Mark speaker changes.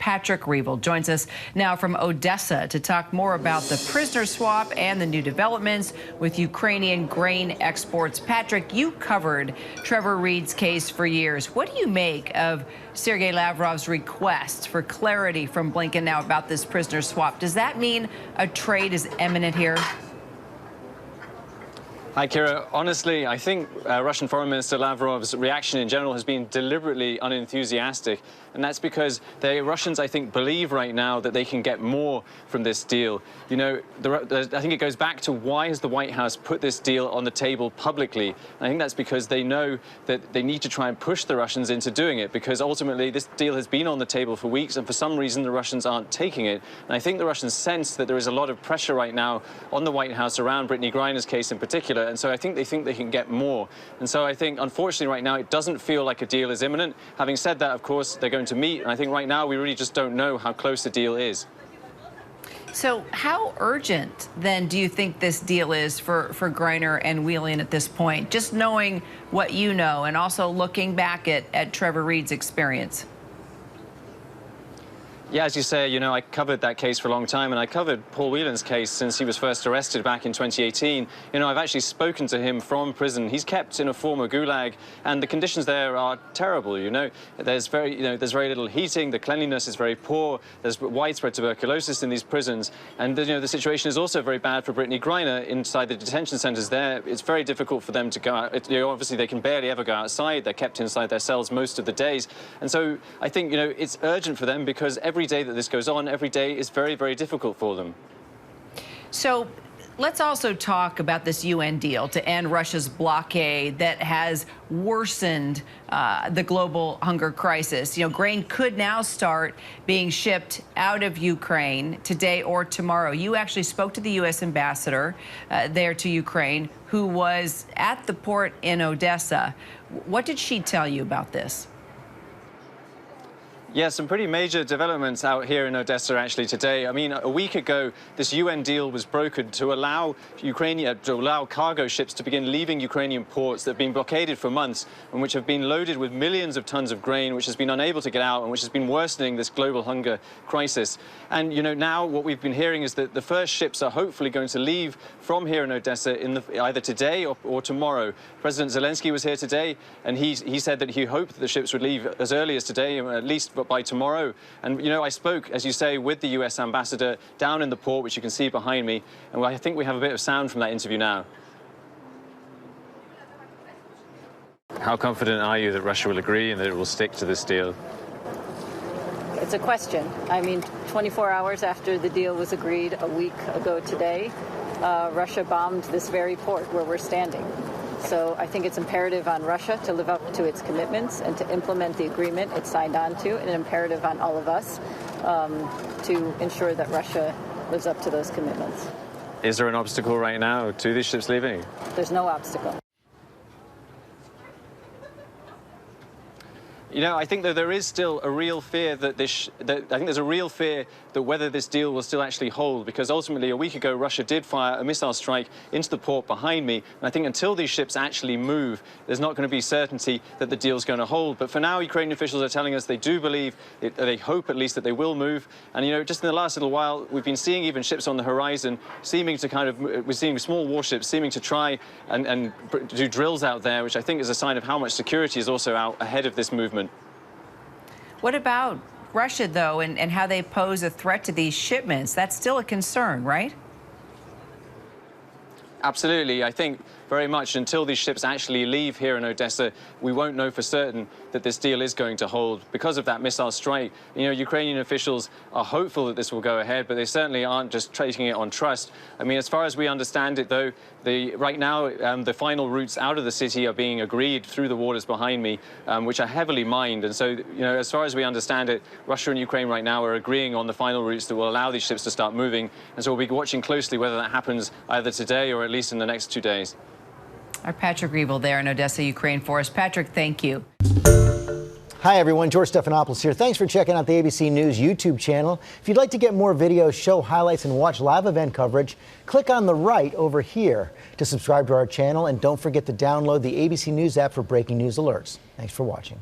Speaker 1: Patrick Reevell joins us now from Odessa to talk more about the prisoner swap and the new developments with Ukrainian grain exports. Patrick, you covered Trevor Reed's case for years. What do you make of Sergei Lavrov's request for clarity from Blinken now about this prisoner swap? Does that mean a trade is imminent here?
Speaker 2: Hi, Kira. Honestly, I think Russian Foreign Minister Lavrov's reaction in general has been deliberately unenthusiastic. And that's because the Russians, I think, believe right now that they can get more from this deal. You know, I think it goes back to why has the White House put this deal on the table publicly? And I think that's because they know that they need to try and push the Russians into doing it, because ultimately this deal has been on the table for weeks and for some reason the Russians aren't taking it. And I think the Russians sense that there is a lot of pressure right now on the White House around Brittney Griner's case in particular. And so I think they can get more. And so I think, unfortunately, right now, it doesn't feel like a deal is imminent. Having said that, of course, they're going to meet. And I think right now we really just don't know how close the deal is.
Speaker 1: So how urgent, then, do you think this deal is for Griner and Whelan at this point? Just knowing what you know and also looking back at Trevor Reed's experience.
Speaker 2: Yeah, as you say, you know, I covered that case for a long time, and I covered Paul Whelan's case since he was first arrested back in 2018. You know, I've actually spoken to him from prison. He's kept in a former gulag, and the conditions there are terrible. You know, there's very little heating. The cleanliness is very poor. There's widespread tuberculosis in these prisons, and you know, the situation is also very bad for Brittney Griner inside the detention centers there. It's very difficult for them to go out. You know, obviously, they can barely ever go outside. They're kept inside their cells most of the days, and so I think, you know, it's urgent for them, because every day that this goes on, every day is very, very difficult for them.
Speaker 1: So let's also talk about this UN deal to end Russia's blockade that has worsened the global hunger crisis. You know, grain could now start being shipped out of Ukraine today or tomorrow. You actually spoke to the U.S. ambassador there to Ukraine, who was at the port in Odessa. What did she tell you about this?
Speaker 2: Yeah, some pretty major developments out here in Odessa actually today. I mean, a week ago, this UN deal was brokered to allow cargo ships to begin leaving Ukrainian ports that have been blockaded for months and which have been loaded with millions of tons of grain, which has been unable to get out and which has been worsening this global hunger crisis. And, you know, now what we've been hearing is that the first ships are hopefully going to leave from here in Odessa either today or tomorrow. President Zelensky was here today, and he said that he hoped that the ships would leave as early as today, at least by tomorrow. And, you know, I spoke, as you say, with the US ambassador down in the port, which you can see behind me, and I think we have a bit of sound from that interview now. How confident are you that Russia will agree and that it will stick to this deal?
Speaker 3: It's a question. I mean, 24 hours after the deal was agreed a week ago today, Russia bombed this very port where we're standing. So I think it's imperative on Russia to live up to its commitments and to implement the agreement it signed on to, and an imperative on all of us to ensure that Russia lives up to those commitments.
Speaker 2: Is there an obstacle right now to these ships leaving?
Speaker 3: There's no obstacle.
Speaker 2: You know, I think that there is still a real fear that there's a real fear that whether this deal will still actually hold, because ultimately a week ago Russia did fire a missile strike into the port behind me, and I think until these ships actually move, there's not going to be certainty that the deal's going to hold. But for now, Ukrainian officials are telling us they do believe, they hope at least, that they will move. And, you know, just in the last little while, we've been seeing even ships on the horizon seeming to we're seeing small warships seeming to try and do drills out there, which I think is a sign of how much security is also out ahead of this movement.
Speaker 1: What about Russia, though, and how they pose a threat to these shipments? That's still a concern, right?
Speaker 2: Absolutely. I think very much until these ships actually leave here in Odessa, we won't know for certain that this deal is going to hold because of that missile strike. You know, Ukrainian officials are hopeful that this will go ahead, but they certainly aren't just taking it on trust. I mean, as far as we understand it, though, right now the final routes out of the city are being agreed through the waters behind me, which are heavily mined. And so, you know, as far as we understand it, Russia and Ukraine right now are agreeing on the final routes that will allow these ships to start moving. And so we'll be watching closely whether that happens either today or at least in the next 2 days.
Speaker 1: Our Patrick Reevell there in Odessa, Ukraine for us. Patrick, thank you.
Speaker 4: Hi, everyone. George Stephanopoulos here. Thanks for checking out the ABC News YouTube channel. If you'd like to get more videos, show highlights, and watch live event coverage, click on the right over here to subscribe to our channel. And don't forget to download the ABC News app for breaking news alerts. Thanks for watching.